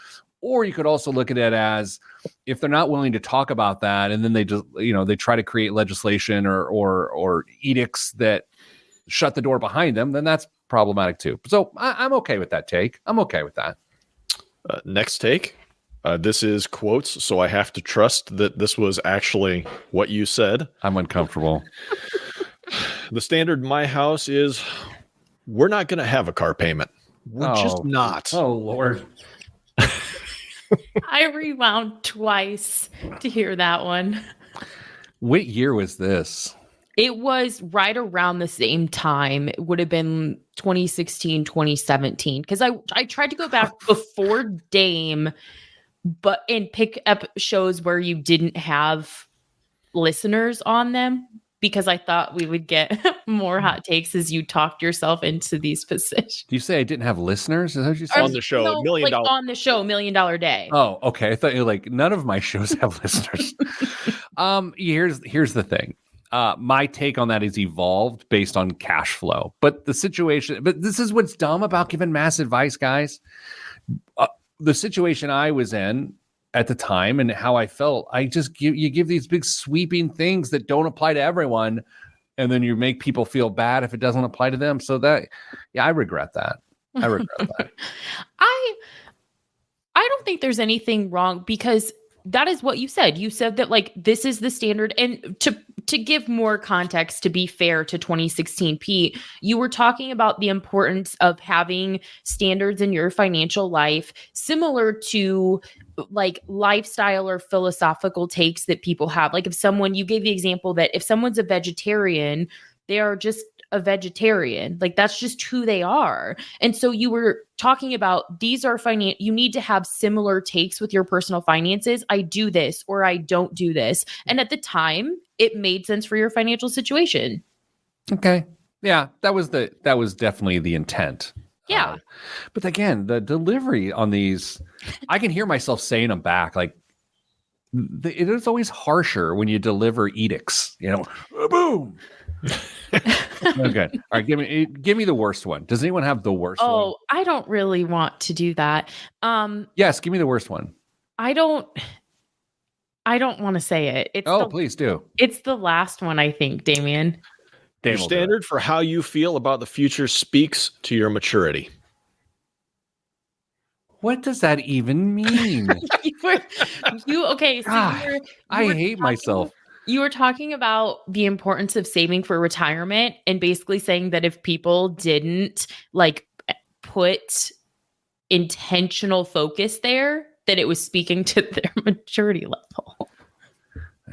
S1: Or you could also look at it as, if they're not willing to talk about that, and then they just, they try to create legislation or edicts that shut the door behind them, then that's problematic too. So I'm okay with that take. I'm okay with that.
S2: Next take. This is quotes, so I have to trust that this was actually what you said.
S1: I'm uncomfortable.
S2: The standard in my house is, we're not going to have a car payment. We're just not.
S1: Oh, Lord.
S3: I rewound twice to hear that one.
S1: What year was this?
S3: It was right around the same time. It would have been 2016, 2017. Because I tried to go back before Dame, and pick up shows where you didn't have listeners on them, because I thought we would get more hot takes as you talked yourself into these positions.
S1: Do you say I didn't have listeners? Is that what you said?
S2: On the show,
S3: no,
S2: $1 million.
S3: on the show, $1 Million Day.
S1: Oh, okay. I thought you were like, none of my shows have listeners. Here's the thing. My take on that is evolved based on cash flow. But this is what's dumb about giving mass advice, guys. The situation I was in at the time and how I felt, you give these big sweeping things that don't apply to everyone, and then you make people feel bad if it doesn't apply to them. So I regret that. I
S3: don't think there's anything wrong, because that is what you said. You said that, like, this is the standard. And to give more context, to be fair to 2016 Pete, you were talking about the importance of having standards in your financial life, similar to like lifestyle or philosophical takes that people have. Like, you gave the example that if someone's a vegetarian, they are just a vegetarian. Like, that's just who they are. And so you were talking about, these are you need to have similar takes with your personal finances. I do this or I don't do this. And at the time, it made sense for your financial situation.
S1: Okay. Yeah, that was definitely the intent.
S3: Yeah.
S1: But again, the delivery on these, I can hear myself saying them back. Like, it is always harsher when you deliver edicts, boom. Okay. All right. Give me the worst one. Does anyone have the worst one?
S3: Oh, I don't really want to do that.
S1: Yes. Give me the worst one.
S3: I don't want to say it.
S1: Please do.
S3: It's the last one, I think, Damien.
S1: Dave
S2: Your
S1: will do it.
S2: standard for how you feel about the future speaks to your maturity.
S1: What does that even mean?
S3: Okay. So
S1: God, I hate myself.
S3: You were talking about the importance of saving for retirement and basically saying that if people didn't like put intentional focus there, that it was speaking to their maturity level.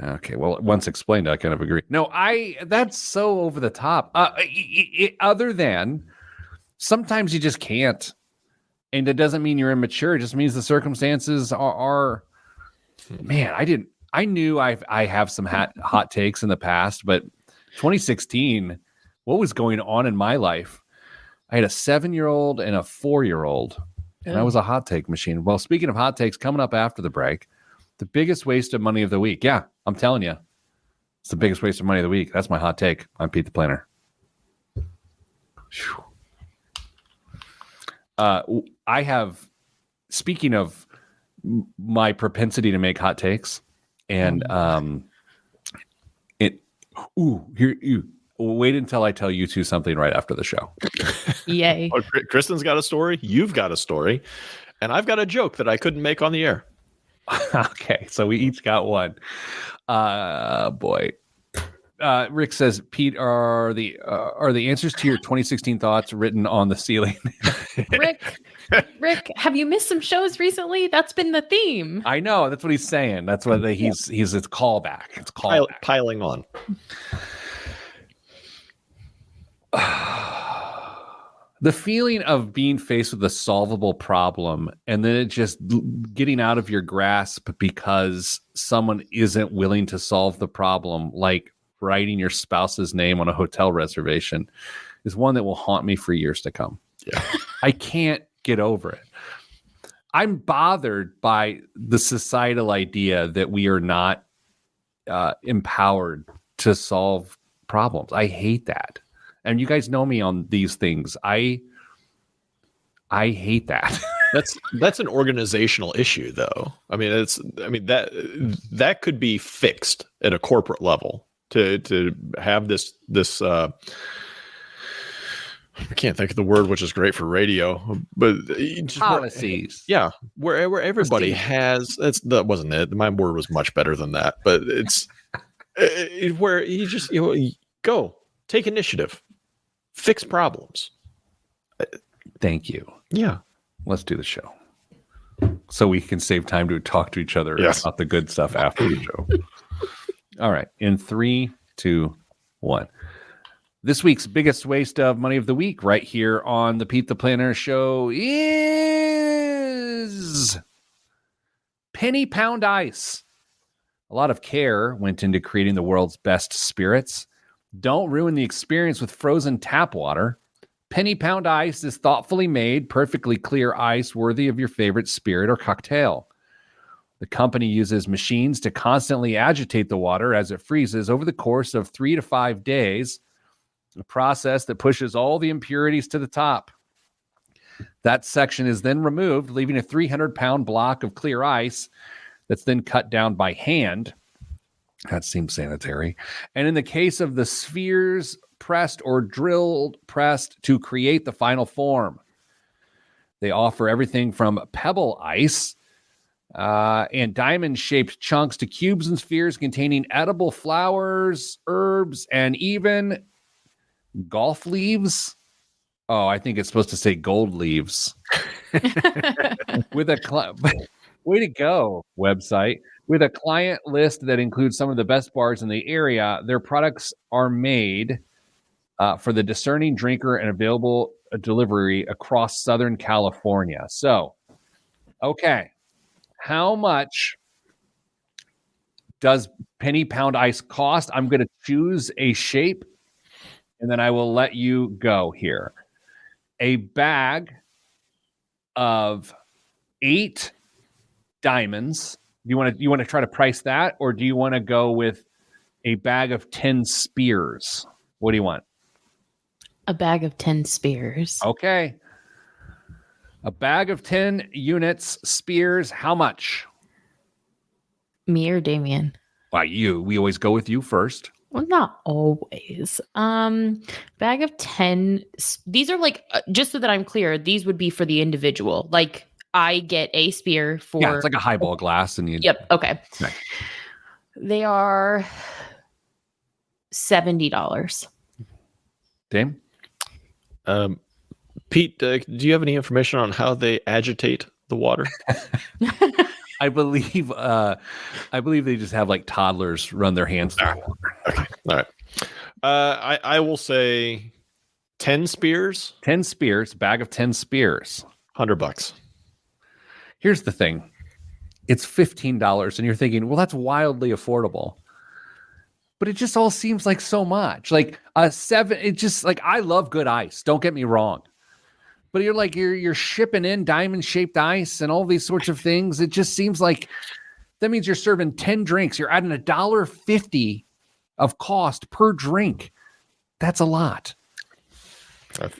S1: Okay, well, once explained, I kind of agree. No, that's so over the top. Other than sometimes you just can't, and it doesn't mean you're immature. It just means the circumstances are. Man, I knew I have some hot takes in the past, but 2016, what was going on in my life? I had a 7-year-old and a 4-year-old, and I was a hot take machine. Well, speaking of hot takes, coming up after the break, the biggest waste of money of the week. Yeah, I'm telling you, it's the biggest waste of money of the week. That's my hot take. I'm Pete the Planner. I have, speaking of my propensity to make hot takes, and wait until I tell you two something right after the show.
S3: Yay.
S2: Oh, Kristen's got a story. You've got a story. And I've got a joke that I couldn't make on the air.
S1: Okay, so we each got one. Boy. Rick says, Pete, are the answers to your 2016 thoughts written on the ceiling?
S3: Rick, have you missed some shows recently? That's been the theme.
S1: I know. That's what he's saying. That's what he's it's callback. It's callback.
S2: Piling on.
S1: The feeling of being faced with a solvable problem and then it just getting out of your grasp because someone isn't willing to solve the problem, like writing your spouse's name on a hotel reservation, is one that will haunt me for years to come.
S2: Yeah.
S1: I can't get over it. I'm bothered by the societal idea that we are not empowered to solve problems. I hate that. And you guys know me on these things. I hate that.
S2: That's an organizational issue, though. I mean, that could be fixed at a corporate level to have this. I can't think of the word, which is great for radio, but
S1: policies.
S2: Where everybody has. That wasn't it. My word was much better than that, but it's where you just go take initiative. Fix problems.
S1: Thank you.
S2: Yeah.
S1: Let's do the show. So we can save time to talk to each other about the good stuff after the show. All right. In 3, 2, 1. This week's biggest waste of money of the week right here on the Pete the Planner show is penny pound ice. A lot of care went into creating the world's best spirits. Don't ruin the experience with frozen tap water. Penny pound ice is thoughtfully made, perfectly clear ice worthy of your favorite spirit or cocktail. The company uses machines to constantly agitate the water as it freezes over the course of 3 to 5 days, a process that pushes all the impurities to the top. That section is then removed, leaving a 300-pound block of clear ice that's then cut down by hand. That seems sanitary. And in the case of the spheres, pressed or drilled pressed to create the final form. They offer everything from pebble ice and diamond-shaped chunks to cubes and spheres containing edible flowers, herbs, and even golf leaves. Oh, I think it's supposed to say gold leaves. With a way to go website. With a client list that includes some of the best bars in the area, their products are made for the discerning drinker and available delivery across Southern California. So, okay, how much does penny pound ice cost? I'm going to choose a shape, and then I will let you go here. A bag of 8 diamonds. Do you want to try to price that, or do you want to go with a bag of 10 spears? What do you want?
S3: A bag of 10 spears.
S1: Okay. A bag of 10 units, spears, how much?
S3: Me or Damien?
S1: Why, you. We always go with you first.
S3: Well, not always. Bag of 10. These are like, just so that I'm clear, these would be for the individual. Like, I get a spear for.
S1: Yeah, it's like a highball glass. And you.
S3: Yep. Okay.
S1: Right.
S3: They are $70.
S1: Dame?
S2: Pete, do you have any information on how they agitate the water?
S1: I believe they just have like toddlers run their hands through the water.
S2: Okay. All right. I will say 10 spears.
S1: 10 spears, bag of 10 spears.
S2: $100.
S1: Here's the thing. It's $15 and you're thinking, well, that's wildly affordable. But it just all seems like so much. Like it just like, I love good ice. Don't get me wrong. But you're shipping in diamond shaped ice and all these sorts of things. It just seems like that means you're serving 10 drinks. You're adding $1.50 of cost per drink. That's a lot.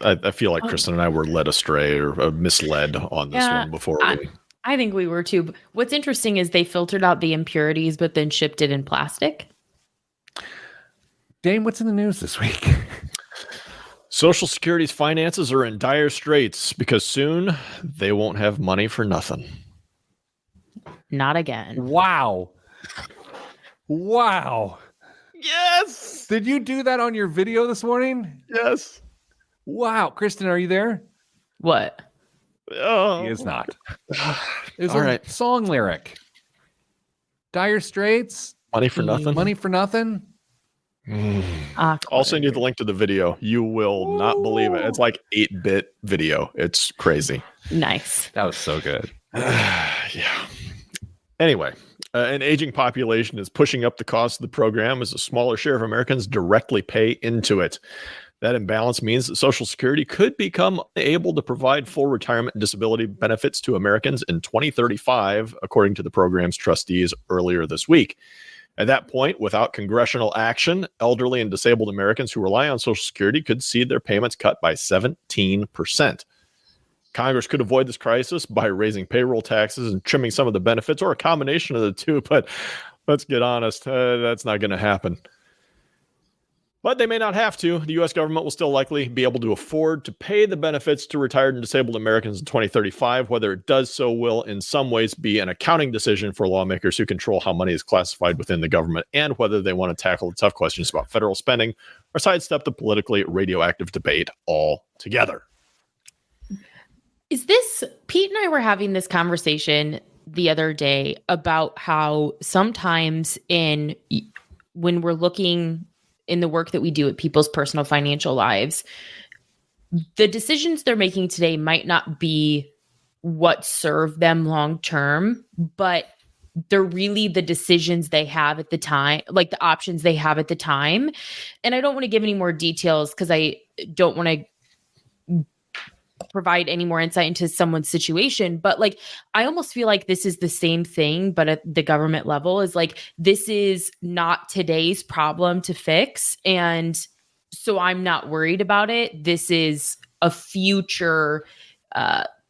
S2: I feel like Kristen and I were led astray or misled on this one before.
S3: I think we were too. What's interesting is they filtered out the impurities, but then shipped it in plastic.
S1: Dame, what's in the news this week?
S2: Social Security's finances are in dire straits because soon they won't have money for nothing.
S3: Not again.
S1: Wow.
S2: Yes.
S1: Did you do that on your video this morning?
S2: Yes.
S1: Wow. Kristen, are you there?
S3: What?
S2: Oh.
S1: He is not. It was
S2: All
S1: a
S2: right.
S1: song lyric. Dire straits.
S2: Money for nothing.
S1: Money for nothing.
S2: I'll send you the link to the video. You will not believe it. It's like 8-bit video. It's crazy.
S3: Nice.
S1: That was so good.
S2: Yeah. Anyway, an aging population is pushing up the cost of the program as a smaller share of Americans directly pay into it. That imbalance means that Social Security could become unable to provide full retirement and disability benefits to Americans in 2035, according to the program's trustees earlier this week. At that point, without congressional action, elderly and disabled Americans who rely on Social Security could see their payments cut by 17%. Congress could avoid this crisis by raising payroll taxes and trimming some of the benefits, or a combination of the two, but let's get honest, that's not going to happen. But they may not have to. The U.S. government will still likely be able to afford to pay the benefits to retired and disabled Americans in 2035. Whether it does so will, in some ways, be an accounting decision for lawmakers who control how money is classified within the government, and whether they want to tackle the tough questions about federal spending or sidestep the politically radioactive debate altogether.
S3: Is this, Pete and I were having this conversation the other day about how sometimes when we're looking in the work that we do at people's personal financial lives, the decisions they're making today might not be what serve them long term, but they're really the decisions they have at the time, like the options they have at the time. And I don't want to give any more details because I don't want to provide any more insight into someone's situation, but like I almost feel like this is the same thing, but at the government level is like, this is not today's problem to fix, and so I'm not worried about it. This is a future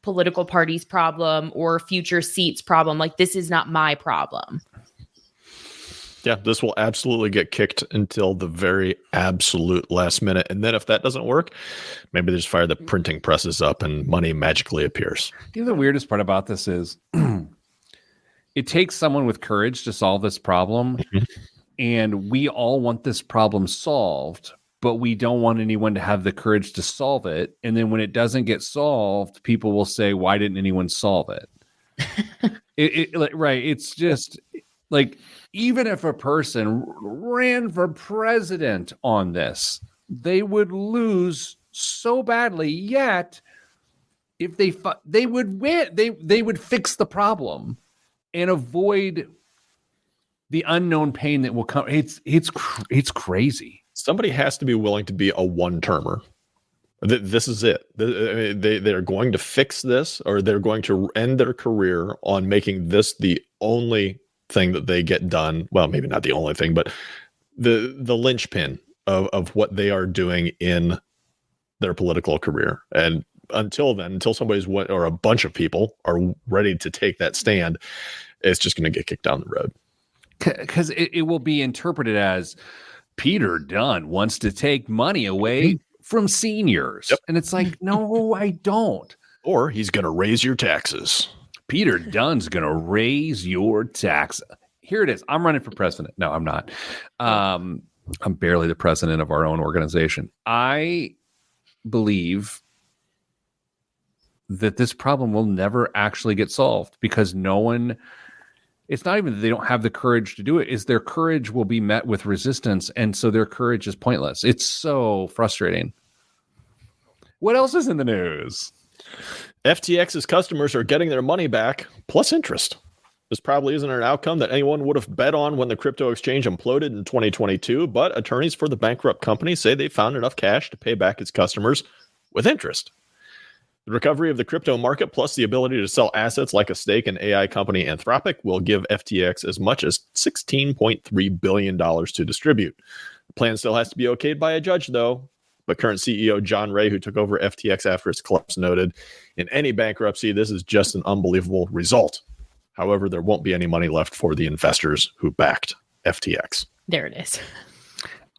S3: political party's problem or future seats problem. Like, this is not my problem.
S2: Yeah, this will absolutely get kicked until the very absolute last minute. And then if that doesn't work, maybe they just fire the printing presses up and money magically appears.
S1: You know, the weirdest part about this is it takes someone with courage to solve this problem. And we all want this problem solved, but we don't want anyone to have the courage to solve it. And then when it doesn't get solved, people will say, why didn't anyone solve it? Right. It's just like, even if a person ran for president on this, they would lose so badly. Yet, if they would win, they would fix the problem and avoid the unknown pain that will come. It's crazy.
S2: Somebody has to be willing to be a one-termer. This is it. They're going to fix this, or they're going to end their career on making this the only thing that they get done. Well, maybe not the only thing, but the linchpin of what they are doing in their political career. And until then, until somebody's or a bunch of people are ready to take that stand, it's just going to get kicked down the road.
S1: Because it will be interpreted as Peter Dunn wants to take money away from seniors. Yep. And it's like, no, I don't.
S2: Or he's going to raise your taxes.
S1: Peter Dunn's going to raise your tax. Here it is. I'm running for president. No, I'm not. I'm barely the president of our own organization. I believe that this problem will never actually get solved because it's not even that they don't have the courage to do it, is their courage will be met with resistance. And so their courage is pointless. It's so frustrating. What else is in the news?
S2: FTX's customers are getting their money back plus interest. This probably isn't an outcome that anyone would have bet on when the crypto exchange imploded in 2022, but attorneys for the bankrupt company say they found enough cash to pay back its customers with interest. The recovery of the crypto market plus the ability to sell assets like a stake in AI company Anthropic will give FTX as much as $16.3 billion to distribute. The plan still has to be okayed by a judge, though. But current CEO John Ray, who took over FTX after its collapse, noted, in any bankruptcy, this is just an unbelievable result. However, there won't be any money left for the investors who backed FTX.
S3: There it is.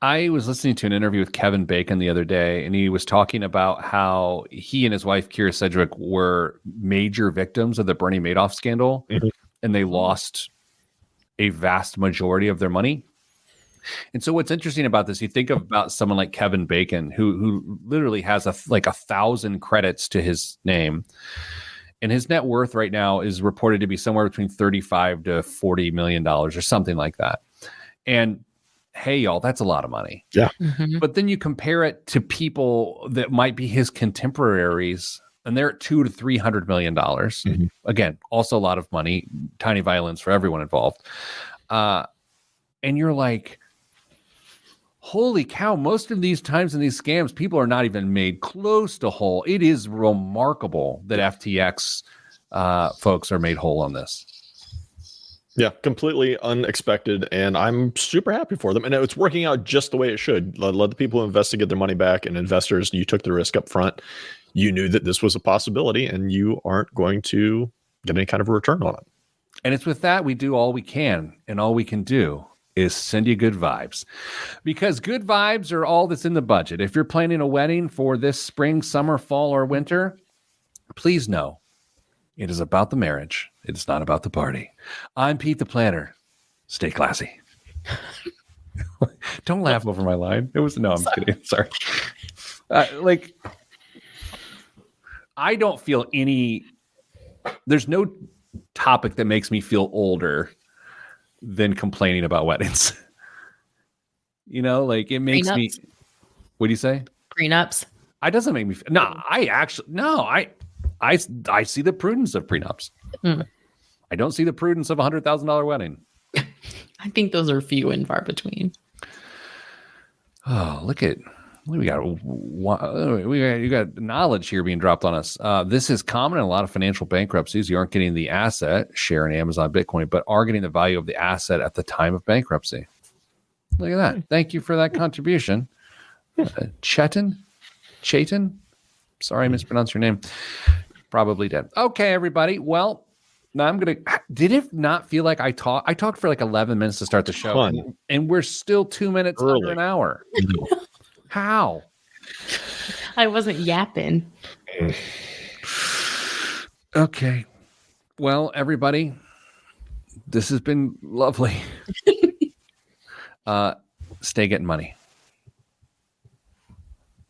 S1: I was listening to an interview with Kevin Bacon the other day, and he was talking about how he and his wife, Kira Sedgwick, were major victims of the Bernie Madoff scandal, and they lost a vast majority of their money. And so what's interesting about this, you think about someone like Kevin Bacon, who literally has 1,000 credits to his name. And his net worth right now is reported to be somewhere between $35 to $40 million or something like that. And hey, y'all, that's a lot of money.
S2: Yeah.
S3: Mm-hmm.
S1: But then you compare it to people that might be his contemporaries, and they're at $200 to $300 million. Mm-hmm. Again, also a lot of money, tiny violence for everyone involved. And you're like, holy cow, most of these times in these scams, people are not even made close to whole. It is remarkable that FTX folks are made whole on this.
S2: Yeah, completely unexpected, and I'm super happy for them. And it's working out just the way it should. Let the people who invested get their money back, and investors, you took the risk up front. You knew that this was a possibility, and you aren't going to get any kind of a return on it.
S1: And it's with that we do all we can, and all we can do is send you good vibes, because good vibes are all that's in the budget. If you're planning a wedding for this spring, summer, fall, or winter, please know it is about the marriage. It is not about the party. I'm Pete the Planner. Stay classy. Don't laugh over my line. I'm kidding. Sorry. I don't feel there's no topic that makes me feel older than complaining about weddings. It makes me. What do you say?
S3: Prenups.
S1: It doesn't make me. I see the prudence of prenups. I don't see the prudence of $100,000 wedding.
S3: I think those are few and far between.
S1: Oh, we got you got knowledge here being dropped on us. This is common in a lot of financial bankruptcies. You aren't getting the asset share in Amazon Bitcoin, but are getting the value of the asset at the time of bankruptcy. Look at that. Thank you for that contribution. Chaitin? Sorry, I mispronounced your name. Probably dead. Okay, everybody. Well, now did it not feel like I talked for 11 minutes to start the show, and we're still 2 minutes under an hour. How?
S3: I wasn't yapping.
S1: Okay. Well, everybody, this has been lovely. Stay getting money.